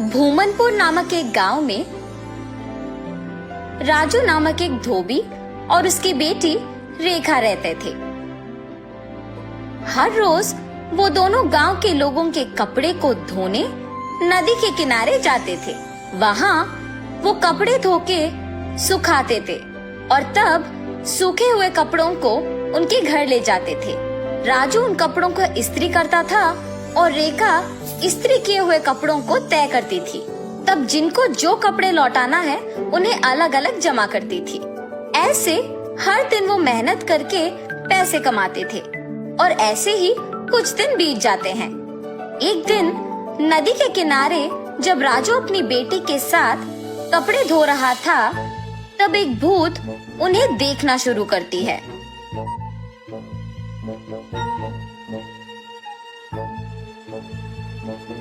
भूमनपुर नामक एक गांव में राजू नामक एक धोबी और उसकी बेटी रेखा रहते थे। हर रोज वो दोनों गांव के लोगों के कपड़े को धोने नदी के किनारे जाते थे। वहाँ वो कपड़े धो के सुखाते थे और तब सूखे हुए कपड़ों को उनके घर ले जाते थे। राजू उन कपड़ों को इस्त्री करता था और रेखा इस्त्री किए हुए कपड़ों को तय करती थी। तब जिनको जो कपड़े लौटाना है उन्हें अलग अलग जमा करती थी। ऐसे हर दिन वो मेहनत करके पैसे कमाते थे और ऐसे ही कुछ दिन बीत जाते हैं। एक दिन नदी के किनारे जब राजू अपनी बेटी के साथ कपड़े धो रहा था, तब एक भूत उन्हें देखना शुरू करती है।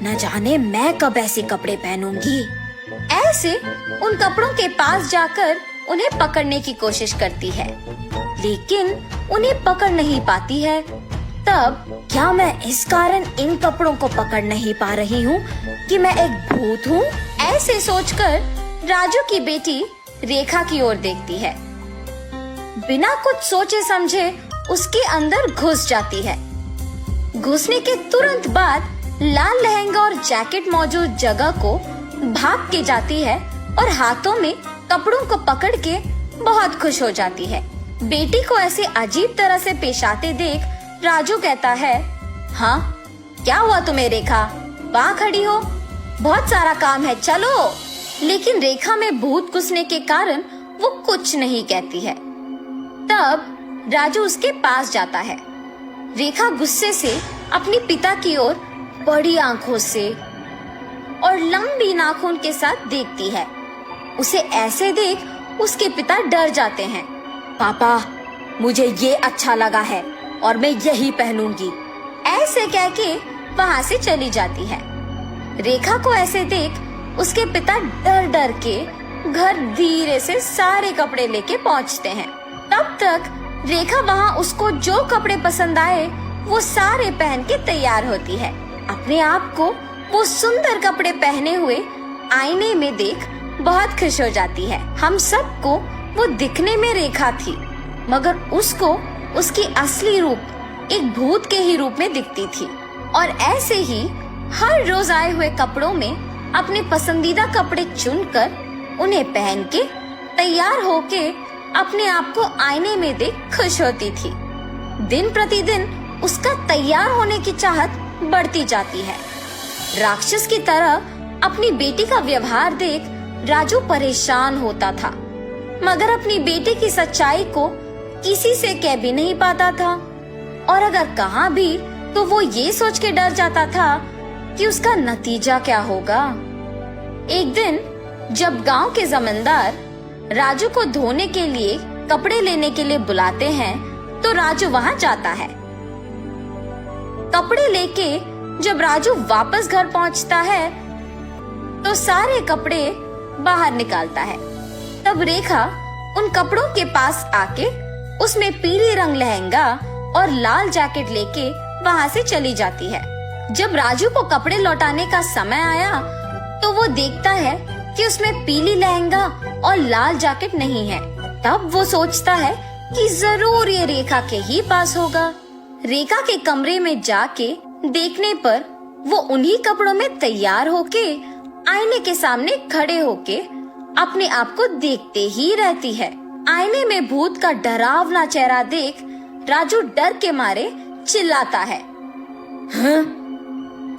न जाने मैं कब ऐसे कपड़े पहनूंगी। ऐसे उन कपड़ों के पास जाकर उन्हें पकड़ने की कोशिश करती है, लेकिन उन्हें पकड़ नहीं पाती है। तब क्या मैं इस कारण इन कपड़ों को पकड़ नहीं पा रही हूँ कि मैं एक भूत हूँ? ऐसे सोचकर राजू की बेटी रेखा की ओर देखती है। बिना कुछ सोचे समझे उसके अंदर घुस जाती है। घुसने के तुरंत बाद लाल लहंगा और जैकेट मौजूद जगह को भाग के जाती है और हाथों में कपड़ों को पकड़ के बहुत खुश हो जाती है। बेटी को ऐसे अजीब तरह से पेश आते देख राजू कहता है, हाँ क्या हुआ तुम्हें रेखा? वहाँ खड़ी हो, बहुत सारा काम है, चलो। लेकिन रेखा में भूत घुसने के कारण वो कुछ नहीं कहती है। तब राजू उसके पास जाता है। रेखा गुस्से से अपने पिता की ओर बड़ी आंखों से और लंबी नाखून के साथ देखती है। उसे ऐसे देख उसके पिता डर जाते हैं। पापा, मुझे ये अच्छा लगा है और मैं यही पहनूंगी, ऐसे कह के वहाँ से चली जाती है। रेखा को ऐसे देख उसके पिता डर डर के घर धीरे से सारे कपड़े लेके पहुँचते हैं। तब तक रेखा वहाँ उसको जो कपड़े पसंद आए वो सारे पहन के तैयार होती है। अपने आप को वो सुंदर कपड़े पहने हुए आईने में देख बहुत खुश हो जाती है। हम सबको वो दिखने में रेखा थी, मगर उसको उसकी असली रूप एक भूत के ही रूप में दिखती थी। और ऐसे ही हर रोज आए हुए कपड़ों में अपने पसंदीदा कपड़े चुनकर उन्हें पहन के तैयार होके अपने आप को आईने में देख खुश होती थी। दिन प्रतिदिन उसका तैयार होने की चाहत बढ़ती जाती है। राक्षस की तरह अपनी बेटी का व्यवहार देख राजू परेशान होता था, मगर अपनी बेटी की सच्चाई को किसी से कह भी नहीं पाता था, और अगर कहा भी तो वो ये सोच के डर जाता था कि उसका नतीजा क्या होगा। एक दिन जब गांव के जमींदार राजू को धोने के लिए कपड़े लेने के लिए बुलाते हैं, तो राजू वहाँ जाता है। कपड़े लेके जब राजू वापस घर पहुँचता है तो सारे कपड़े बाहर निकालता है। तब रेखा उन कपड़ों के पास आके उसमें पीले रंग लहंगा और लाल जैकेट लेके वहाँ से चली जाती है। जब राजू को कपड़े लौटाने का समय आया तो वो देखता है कि उसमें पीली लहंगा और लाल जैकेट नहीं है। तब वो सोचता है कि जरूर ये रेखा के ही पास होगा। रेखा के कमरे में जाके देखने पर वो उन्हीं कपड़ों में तैयार होके आईने के सामने खड़े होके अपने आप को देखते ही रहती है। आईने में भूत का डरावना चेहरा देख राजू डर के मारे चिल्लाता है, हाँ?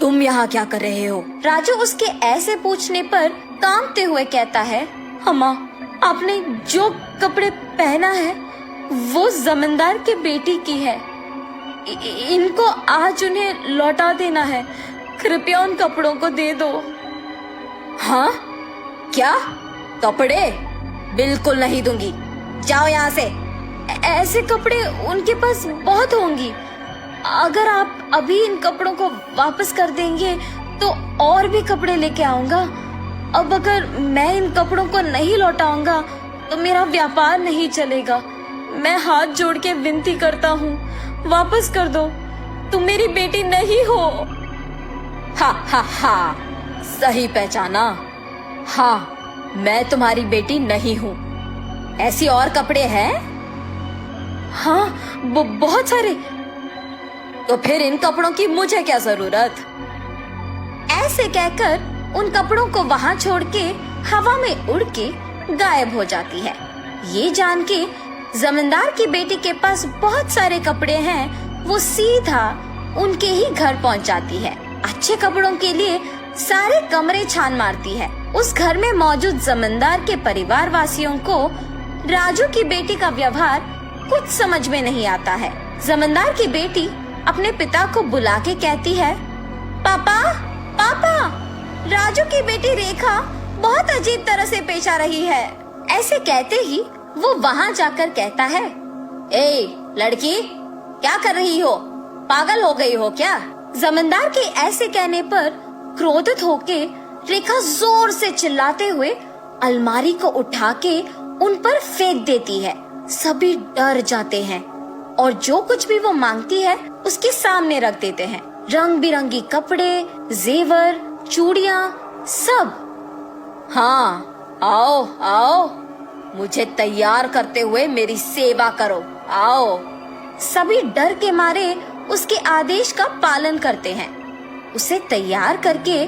तुम यहाँ क्या कर रहे हो? राजू उसके ऐसे पूछने पर कांपते हुए कहता है, अम्मा, आपने जो कपड़े पहना है वो जमींदार की बेटी की है। इनको आज उन्हें लौटा देना है, कृपया उन कपड़ों को दे दो। हाँ? क्या? कपड़े? बिल्कुल नहीं दूंगी, जाओ यहाँ से। ऐसे कपड़े उनके पास बहुत होंगी, अगर आप अभी इन कपड़ों को वापस कर देंगे तो और भी कपड़े लेके आऊंगा। अब अगर मैं इन कपड़ों को नहीं लौटाऊंगा तो मेरा व्यापार नहीं चलेगा। मैं हाथ जोड़ के विनती करता हूँ, वापस कर दो, तुम मेरी बेटी नहीं हो। हा हा हा, सही पहचाना। हाँ, मैं तुम्हारी बेटी नहीं हूँ। ऐसी और कपड़े हैं? हाँ, बहुत सारे। तो फिर इन कपड़ों की मुझे क्या जरूरत? ऐसे कहकर उन कपड़ों को वहां छोड़ के हवा में उड़ के गायब हो जाती है। ये जान के जमींदार की बेटी के पास बहुत सारे कपड़े हैं, वो सीधा उनके ही घर पहुंच जाती है। अच्छे कपड़ों के लिए सारे कमरे छान मारती है। उस घर में मौजूद जमींदार के परिवार वासियों को राजू की बेटी का व्यवहार कुछ समझ में नहीं आता है। जमींदार की बेटी अपने पिता को बुला के कहती है, पापा पापा, राजू की बेटी रेखा बहुत अजीब तरह से पेश आ रही है। ऐसे कहते ही वो वहाँ जाकर कहता है, ए लड़की, क्या कर रही हो? पागल हो गई हो क्या? जमींदार के ऐसे कहने पर क्रोधित होके रेखा जोर से चिल्लाते हुए अलमारी को उठा के उन पर फेंक देती है। सभी डर जाते हैं और जो कुछ भी वो मांगती है उसके सामने रख देते हैं। रंग बिरंगी कपड़े, जेवर, चूड़ियाँ, सब। हाँ, आओ आओ, मुझे तैयार करते हुए मेरी सेवा करो, आओ। सभी डर के मारे उसके आदेश का पालन करते हैं। उसे तैयार करके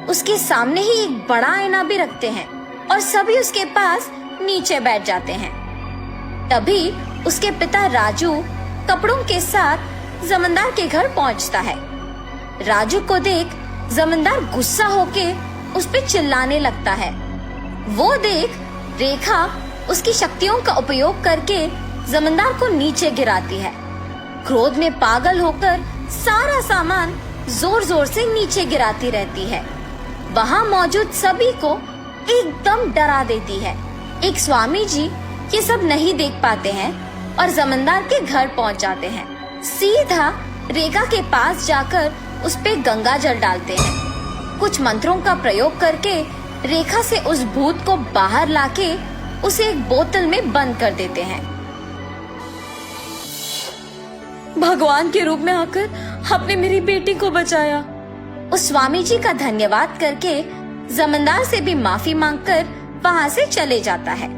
उसके सामने ही एक बड़ा आईना भी रखते हैं और सभी उसके पास नीचे बैठ जाते हैं। तभी उसके पिता राजू कपड़ों के साथ जमींदार के घर पहुंचता है। राजू को देख जमींदार गुस्सा होके उस पे चिल्लाने लगता है। वो देख रेखा उसकी शक्तियों का उपयोग करके जमींदार को नीचे गिराती है। क्रोध में पागल होकर सारा सामान जोर जोर से नीचे गिराती रहती है। वहाँ मौजूद सभी को एकदम डरा देती है। एक स्वामी जी ये सब नहीं देख पाते हैं और जमींदार के घर पहुँच जाते हैं। सीधा रेखा के पास जाकर उस पे गंगा जल डालते हैं। कुछ मंत्रों का प्रयोग करके रेखा से उस भूत को बाहर लाके उसे एक बोतल में बंद कर देते हैं। भगवान के रूप में आकर आपने मेरी बेटी को बचाया। उस स्वामी जी का धन्यवाद करके जमींदार से भी माफी मांगकर वहाँ से चले जाता है।